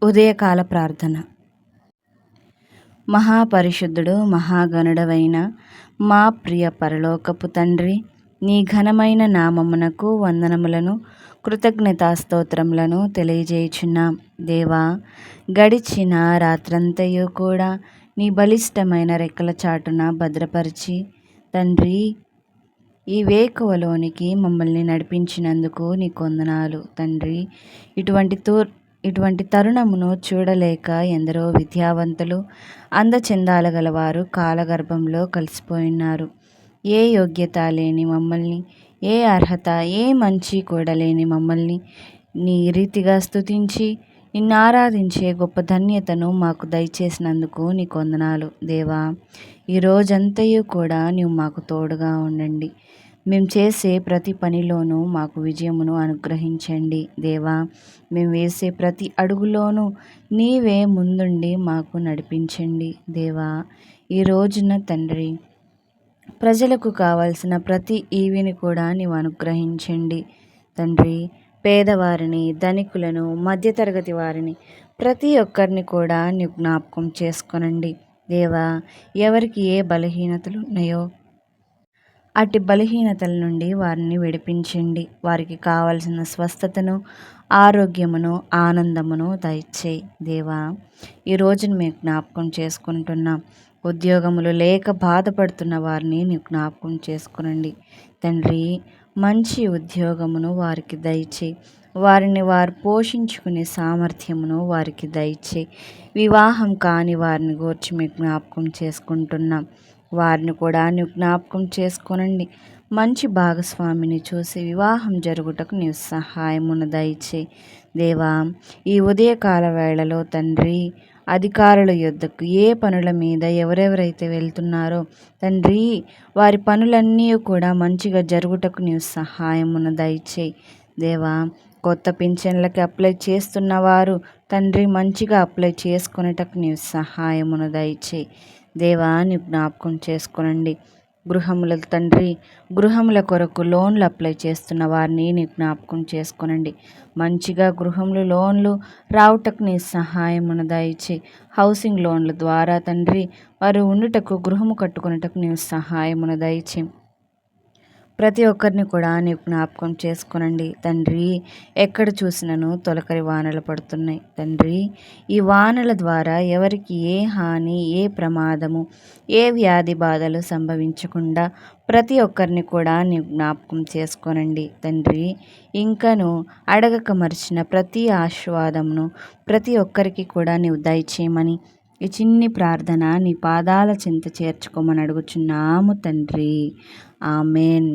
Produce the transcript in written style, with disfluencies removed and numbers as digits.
ఉదయకాల ప్రార్థన. మహాపరిశుద్ధుడు మహాగణుడవైన మా ప్రియ పరలోకపు తండ్రి, నీ ఘనమైన నామమునకు వందనములను కృతజ్ఞతాస్తోత్రములను తెలియజేయుచున్నాం. దేవా, గడిచిన రాత్రంతయు కూడా నీ బలిష్టమైన రెక్కల చాటున భద్రపరిచి తండ్రి, ఈ వేకువలోనికి మమ్మల్ని నడిపించినందుకు నీకు వందనాలు తండ్రి. ఇటువంటి తరుణమును చూడలేక ఎందరో విద్యావంతులు, అందచందాల గలవారు కాలగర్భంలో కలిసిపోయినారు. ఏ యోగ్యత లేని మమ్మల్ని, ఏ అర్హత, ఏ మంచి కూడా లేని మమ్మల్ని నీ రీతిగా స్తుతించి నిన్ను ఆరాధించే గొప్ప ధన్యతను మాకు దయచేసినందుకు నీకు వందనాలు దేవా. ఈ రోజంతయు కూడా నీవు మాకు తోడుగా ఉండండి. మేము చేసే ప్రతి పనిలోనూ మాకు విజయమును అనుగ్రహించండి దేవా. మేము వేసే ప్రతి అడుగులోనూ నీవే ముందుండి మాకు నడిపించండి దేవా. ఈ రోజున తండ్రి, ప్రజలకు కావలసిన ప్రతి ఈవిని కూడా నీవు అనుగ్రహించండి తండ్రి. పేదవారిని, ధనికులను, మధ్యతరగతి వారిని, ప్రతి ఒక్కరిని కూడా నీవు జ్ఞాపకం చేసుకొనండి దేవా. ఎవరికి ఏ బలహీనతలు ఉన్నాయో అట్టి బలహీనతల నుండి వారిని విడిపించండి. వారికి కావలసిన స్వస్థతను, ఆరోగ్యమును, ఆనందమును దయచేయి దేవా. ఈ రోజును మేము జ్ఞాపకం చేసుకుంటున్నాం. ఉద్యోగములు లేక బాధపడుతున్న వారిని నీవు జ్ఞాపకం చేసుకునండి తండ్రి. మంచి ఉద్యోగమును వారికి దయచేయి. వారిని వారు పోషించుకునే సామర్థ్యమును వారికి దయచేయి. వివాహం కాని వారిని గూర్చి మేము జ్ఞాపకం చేసుకుంటున్నాం. వారిని కూడా నీవు జ్ఞాపకం చేసుకొనండి. మంచి భాగస్వామిని చూసి వివాహం జరుగుటకు నీవు సహాయమును దయచేయి దేవా. ఈ ఉదయకాల వేళలో తండ్రి, అధికారుల యొద్దకు ఏ పనుల మీద ఎవరెవరైతే వెళ్తున్నారో తండ్రి, వారి పనులన్నీ కూడా మంచిగా జరుగుటకు నీవు సహాయమును దయచేయి దేవా. కొత్త పింఛన్లకి అప్లై చేస్తున్నవారు తండ్రి, మంచిగా అప్లై చేసుకునేటకు నీవు సహాయమును దయచేయి దేవా. నీవు జ్ఞాపకం చేసుకొనండి. గృహముల తండ్రి, గృహముల కొరకు లోన్లు అప్లై చేస్తున్న వారిని నీ జ్ఞాపకం చేసుకొనండి. మంచిగా గృహములు లోన్లు రావుటకు నీ సహాయమును దయచేయి. హౌసింగ్ లోన్ల ద్వారా తండ్రి, వారు ఉండుటకు, గృహము కట్టుకునేటకు నీవు సహాయమును దయచేయి. ప్రతి ఒక్కరిని కూడా నీవు జ్ఞాపకం చేసుకొనండి తండ్రి. ఎక్కడ చూసినను తొలకరి వానలు పడుతున్నాయి తండ్రి. ఈ వానల ద్వారా ఎవరికి ఏ హాని, ఏ ప్రమాదము, ఏ వ్యాధి బాధలు సంభవించకుండా ప్రతి ఒక్కరిని కూడా నీవు జ్ఞాపకం చేసుకొనండి తండ్రి. ఇంకను అడగక మరిచిన ప్రతి ఆశీర్వాదమును ప్రతి ఒక్కరికి కూడా నీవు దయచేయమని ఈ చిన్ని ప్రార్థన నీ పాదాల చెంత చేర్చుకోమని అడుగుచున్నాము తండ్రి. ఆమెన్.